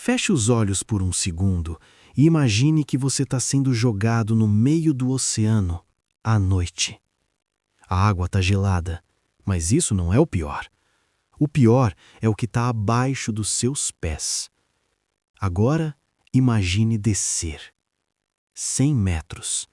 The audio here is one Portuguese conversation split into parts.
Feche os olhos por um segundo e imagine que você está sendo jogado no meio do oceano à noite. A água está gelada, mas isso não é o pior. O pior é o que está abaixo dos seus pés. Agora, imagine descer. 100 metros,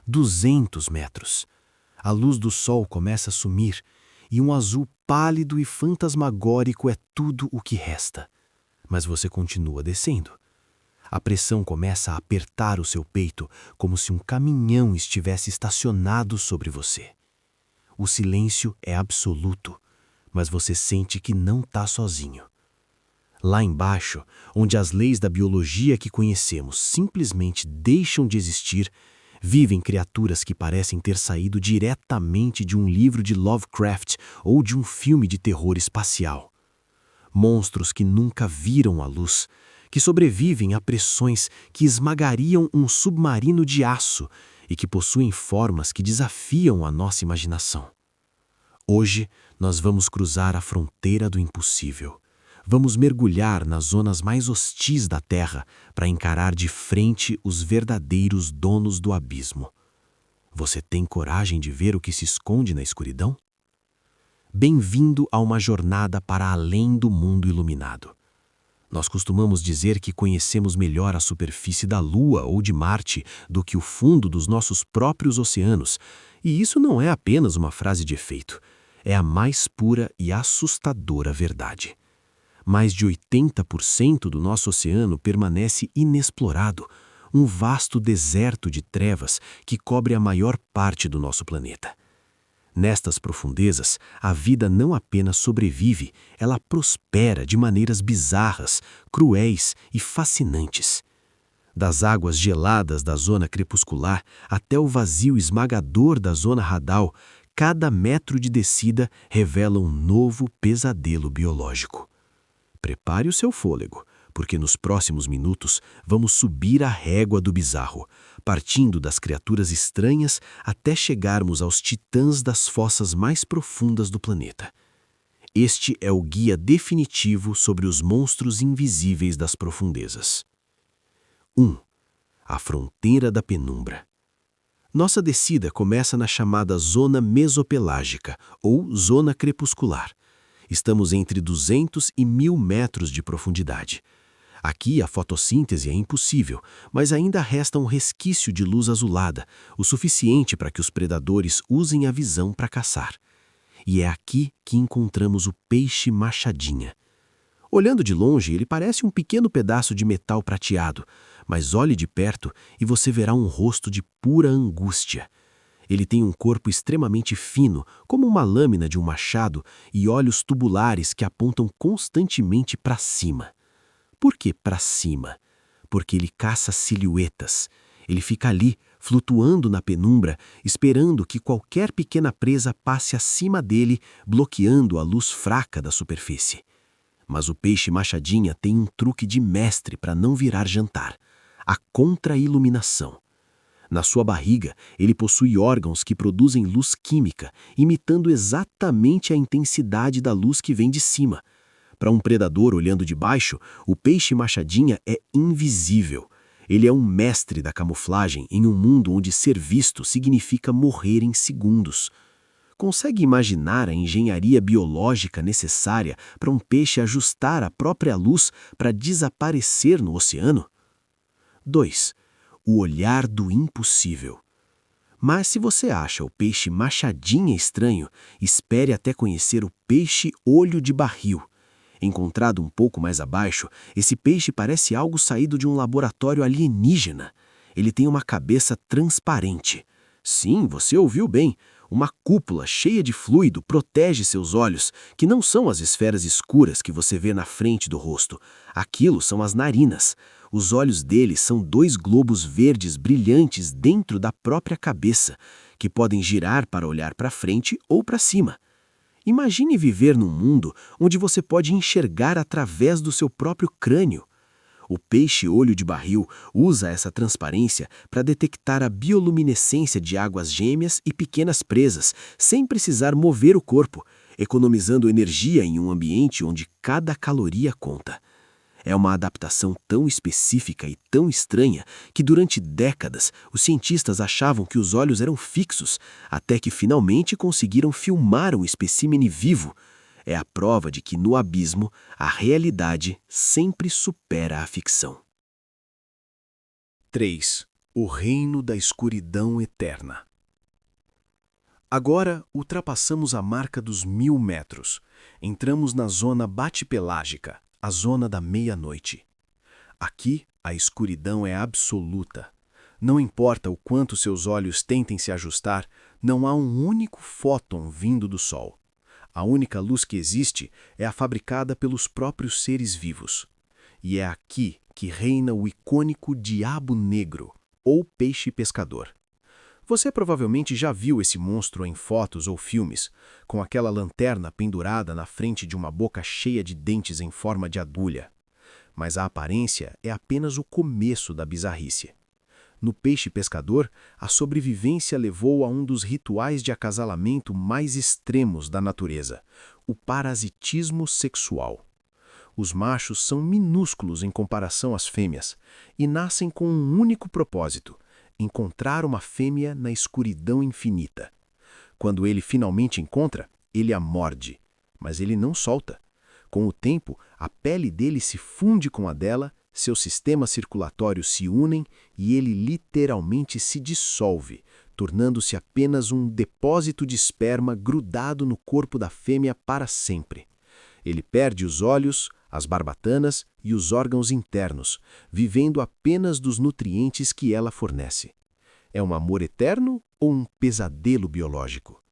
200 metros. A luz do sol começa a sumir e um azul pálido e fantasmagórico é tudo o que resta. Mas você continua descendo. A pressão começa a apertar o seu peito como se um caminhão estivesse estacionado sobre você. O silêncio é absoluto, mas você sente que não está sozinho. Lá embaixo, onde as leis da biologia que conhecemos simplesmente deixam de existir, vivem criaturas que parecem ter saído diretamente de um livro de Lovecraft ou de um filme de terror espacial. Monstros que nunca viram a luz, que sobrevivem a pressões que esmagariam um submarino de aço e que possuem formas que desafiam a nossa imaginação. Hoje, nós vamos cruzar a fronteira do impossível. Vamos mergulhar nas zonas mais hostis da Terra para encarar de frente os verdadeiros donos do abismo. Você tem coragem de ver o que se esconde na escuridão? Bem-vindo a uma jornada para além do mundo iluminado. Nós costumamos dizer que conhecemos melhor a superfície da Lua ou de Marte do que o fundo dos nossos próprios oceanos, e isso não é apenas uma frase de efeito, é a mais pura e assustadora verdade. Mais de 80% do nosso oceano permanece inexplorado, um vasto deserto de trevas que cobre a maior parte do nosso planeta. Nestas profundezas, a vida não apenas sobrevive, ela prospera de maneiras bizarras, cruéis e fascinantes. Das águas geladas da zona crepuscular até o vazio esmagador da zona radal, cada metro de descida revela um novo pesadelo biológico. Prepare o seu fôlego, porque nos próximos minutos vamos subir a régua do bizarro, partindo das criaturas estranhas até chegarmos aos titãs das fossas mais profundas do planeta. Este é o guia definitivo sobre os monstros invisíveis das profundezas. 1. A fronteira da penumbra. Nossa descida começa na chamada zona mesopelágica, ou zona crepuscular. Estamos entre 200 e 1000 metros de profundidade. Aqui a fotossíntese é impossível, mas ainda resta um resquício de luz azulada, o suficiente para que os predadores usem a visão para caçar. E é aqui que encontramos o peixe machadinha. Olhando de longe, ele parece um pequeno pedaço de metal prateado, mas olhe de perto e você verá um rosto de pura angústia. Ele tem um corpo extremamente fino, como uma lâmina de um machado, e olhos tubulares que apontam constantemente para cima. Por que para cima? Porque ele caça silhuetas. Ele fica ali, flutuando na penumbra, esperando que qualquer pequena presa passe acima dele, bloqueando a luz fraca da superfície. Mas o peixe machadinha tem um truque de mestre para não virar jantar: a contra-iluminação. Na sua barriga, ele possui órgãos que produzem luz química, imitando exatamente a intensidade da luz que vem de cima. Para um predador olhando de baixo, o peixe machadinha é invisível. Ele é um mestre da camuflagem em um mundo onde ser visto significa morrer em segundos. Consegue imaginar a engenharia biológica necessária para um peixe ajustar a própria luz para desaparecer no oceano? 2. O olhar do impossível. Mas se você acha o peixe machadinha estranho, espere até conhecer o peixe olho de barril. Encontrado um pouco mais abaixo, esse peixe parece algo saído de um laboratório alienígena. Ele tem uma cabeça transparente. Sim, você ouviu bem. Uma cúpula cheia de fluido protege seus olhos, que não são as esferas escuras que você vê na frente do rosto. Aquilo são as narinas. Os olhos dele são 2 globos verdes brilhantes dentro da própria cabeça, que podem girar para olhar para frente ou para cima. Imagine viver num mundo onde você pode enxergar através do seu próprio crânio. O peixe olho de barril usa essa transparência para detectar a bioluminescência de águas gêmeas e pequenas presas, sem precisar mover o corpo, economizando energia em um ambiente onde cada caloria conta. É uma adaptação tão específica e tão estranha que durante décadas os cientistas achavam que os olhos eram fixos, até que finalmente conseguiram filmar um espécime vivo. É a prova de que no abismo a realidade sempre supera a ficção. 3. O reino da escuridão eterna. Agora ultrapassamos a marca dos 1000 metros. Entramos na zona bate-pelágica, a zona da meia-noite. Aqui, a escuridão é absoluta. Não importa o quanto seus olhos tentem se ajustar, não há um único fóton vindo do Sol. A única luz que existe é a fabricada pelos próprios seres vivos. E é aqui que reina o icônico Diabo Negro, ou Peixe Pescador. Você provavelmente já viu esse monstro em fotos ou filmes, com aquela lanterna pendurada na frente de uma boca cheia de dentes em forma de agulha. Mas a aparência é apenas o começo da bizarrice. No Peixe Pescador, a sobrevivência levou a um dos rituais de acasalamento mais extremos da natureza, o parasitismo sexual. Os machos são minúsculos em comparação às fêmeas e nascem com um único propósito: encontrar uma fêmea na escuridão infinita. Quando ele finalmente encontra, ele a morde, mas ele não solta. Com o tempo, a pele dele se funde com a dela, seus sistemas circulatórios se unem e ele literalmente se dissolve, tornando-se apenas um depósito de esperma grudado no corpo da fêmea para sempre. Ele perde os olhos, as barbatanas e os órgãos internos, vivendo apenas dos nutrientes que ela fornece. É um amor eterno ou um pesadelo biológico?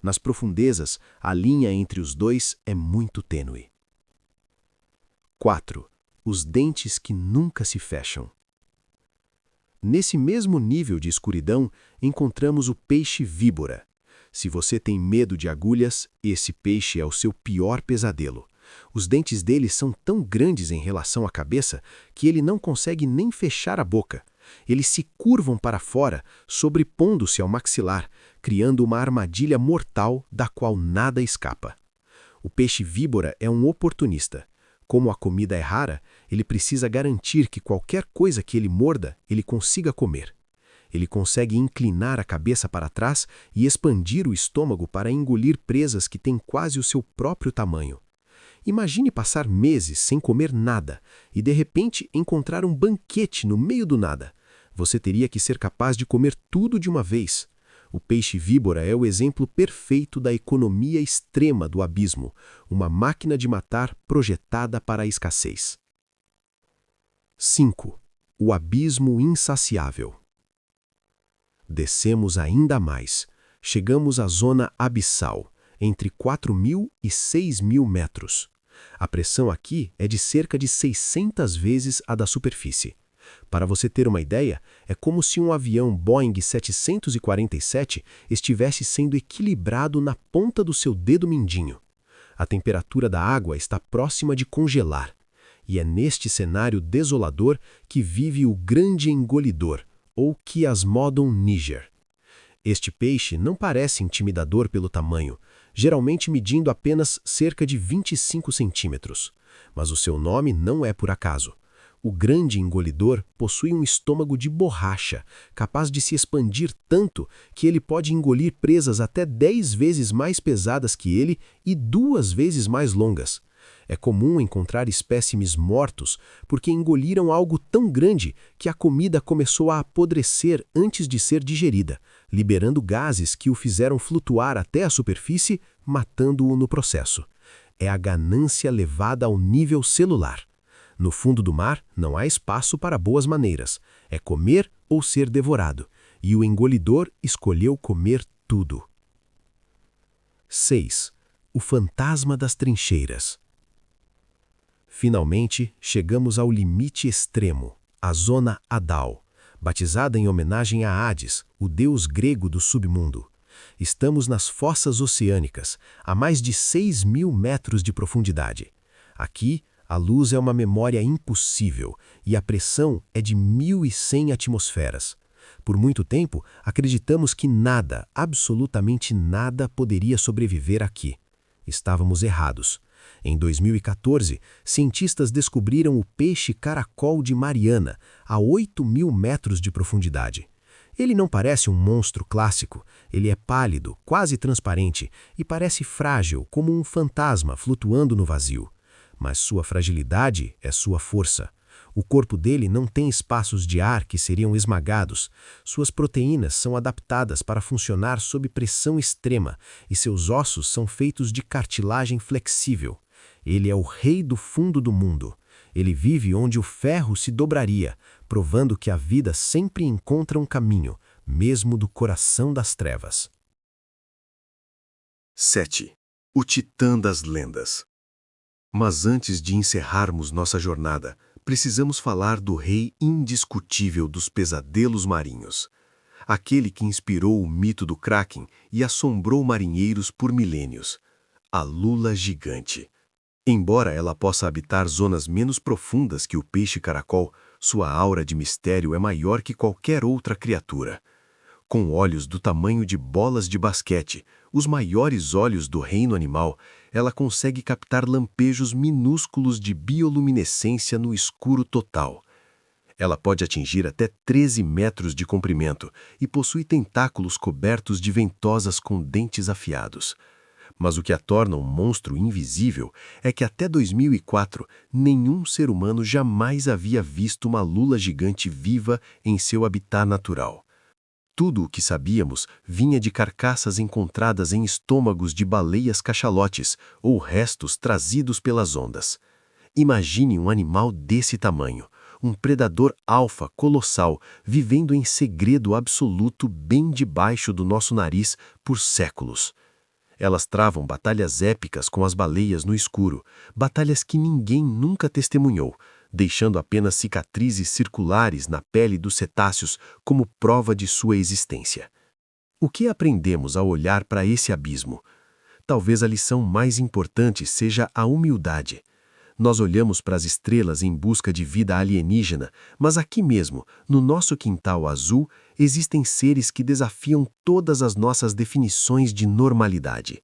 Nas profundezas, a linha entre os dois é muito tênue. 4. Os dentes que nunca se fecham. Nesse mesmo nível de escuridão, encontramos o peixe-víbora. Se você tem medo de agulhas, esse peixe é o seu pior pesadelo. Os dentes dele são tão grandes em relação à cabeça que ele não consegue nem fechar a boca. Eles se curvam para fora, sobrepondo-se ao maxilar, criando uma armadilha mortal da qual nada escapa. O peixe-víbora é um oportunista. Como a comida é rara, ele precisa garantir que qualquer coisa que ele morda, ele consiga comer. Ele consegue inclinar a cabeça para trás e expandir o estômago para engolir presas que têm quase o seu próprio tamanho. Imagine passar meses sem comer nada e, de repente, encontrar um banquete no meio do nada. Você teria que ser capaz de comer tudo de uma vez. O peixe-víbora é o exemplo perfeito da economia extrema do abismo, uma máquina de matar projetada para a escassez. 5. O abismo insaciável. Descemos ainda mais. Chegamos à zona abissal, entre 4.000 e 6.000 metros. A pressão aqui é de cerca de 600 vezes a da superfície. Para você ter uma ideia, é como se um avião Boeing 747 estivesse sendo equilibrado na ponta do seu dedo mindinho. A temperatura da água está próxima de congelar. E é neste cenário desolador que vive o grande engolidor, ou Chiasmodon niger. Este peixe não parece intimidador pelo tamanho, geralmente medindo apenas cerca de 25 centímetros. Mas o seu nome não é por acaso. O grande engolidor possui um estômago de borracha, capaz de se expandir tanto que ele pode engolir presas até 10 vezes mais pesadas que ele e 2 vezes mais longas. É comum encontrar espécimes mortos porque engoliram algo tão grande que a comida começou a apodrecer antes de ser digerida, liberando gases que o fizeram flutuar até a superfície, matando-o no processo. É a ganância levada ao nível celular. No fundo do mar, não há espaço para boas maneiras. É comer ou ser devorado. E o engolidor escolheu comer tudo. 6. O fantasma das trincheiras. Finalmente, chegamos ao limite extremo, a zona Adal, batizada em homenagem a Hades, o deus grego do submundo. Estamos nas fossas oceânicas, a mais de 6.000 metros de profundidade. Aqui, a luz é uma memória impossível e a pressão é de 1.100 atmosferas. Por muito tempo, acreditamos que nada, absolutamente nada, poderia sobreviver aqui. Estávamos errados. Em 2014, cientistas descobriram o peixe-caracol de Mariana, a 8.000 metros de profundidade. Ele não parece um monstro clássico, ele é pálido, quase transparente e parece frágil, como um fantasma flutuando no vazio. Mas sua fragilidade é sua força. O corpo dele não tem espaços de ar que seriam esmagados. Suas proteínas são adaptadas para funcionar sob pressão extrema e seus ossos são feitos de cartilagem flexível. Ele é o rei do fundo do mundo. Ele vive onde o ferro se dobraria, provando que a vida sempre encontra um caminho, mesmo do coração das trevas. 7. O Titã das Lendas. Mas antes de encerrarmos nossa jornada, precisamos falar do rei indiscutível dos pesadelos marinhos. Aquele que inspirou o mito do Kraken e assombrou marinheiros por milênios. A lula gigante. Embora ela possa habitar zonas menos profundas que o peixe-caracol, sua aura de mistério é maior que qualquer outra criatura. Com olhos do tamanho de bolas de basquete, os maiores olhos do reino animal, ela consegue captar lampejos minúsculos de bioluminescência no escuro total. Ela pode atingir até 13 metros de comprimento e possui tentáculos cobertos de ventosas com dentes afiados. Mas o que a torna um monstro invisível é que até 2004 nenhum ser humano jamais havia visto uma lula gigante viva em seu habitat natural. Tudo o que sabíamos vinha de carcaças encontradas em estômagos de baleias cachalotes ou restos trazidos pelas ondas. Imagine um animal desse tamanho, um predador alfa colossal vivendo em segredo absoluto bem debaixo do nosso nariz por séculos. Elas travam batalhas épicas com as baleias no escuro, batalhas que ninguém nunca testemunhou, deixando apenas cicatrizes circulares na pele dos cetáceos como prova de sua existência. O que aprendemos ao olhar para esse abismo? Talvez a lição mais importante seja a humildade. Nós olhamos para as estrelas em busca de vida alienígena, mas aqui mesmo, no nosso quintal azul, existem seres que desafiam todas as nossas definições de normalidade.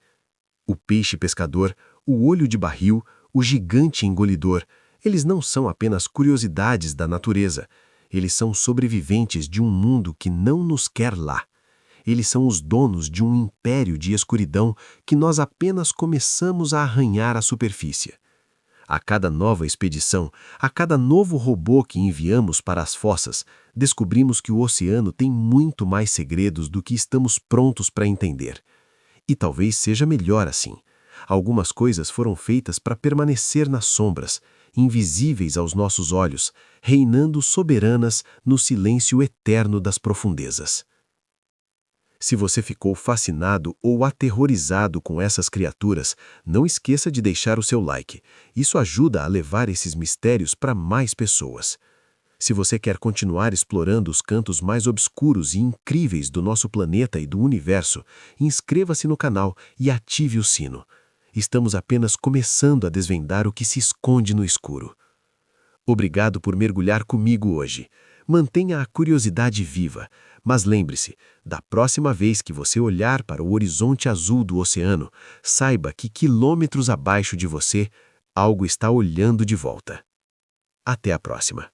O peixe pescador, o olho de barril, o gigante engolidor, eles não são apenas curiosidades da natureza. Eles são sobreviventes de um mundo que não nos quer lá. Eles são os donos de um império de escuridão que nós apenas começamos a arranhar a superfície. A cada nova expedição, a cada novo robô que enviamos para as fossas, descobrimos que o oceano tem muito mais segredos do que estamos prontos para entender. E talvez seja melhor assim. Algumas coisas foram feitas para permanecer nas sombras, invisíveis aos nossos olhos, reinando soberanas no silêncio eterno das profundezas. Se você ficou fascinado ou aterrorizado com essas criaturas, não esqueça de deixar o seu like. Isso ajuda a levar esses mistérios para mais pessoas. Se você quer continuar explorando os cantos mais obscuros e incríveis do nosso planeta e do universo, inscreva-se no canal e ative o sino. Estamos apenas começando a desvendar o que se esconde no escuro. Obrigado por mergulhar comigo hoje. Mantenha a curiosidade viva, mas lembre-se, da próxima vez que você olhar para o horizonte azul do oceano, saiba que quilômetros abaixo de você, algo está olhando de volta. Até a próxima.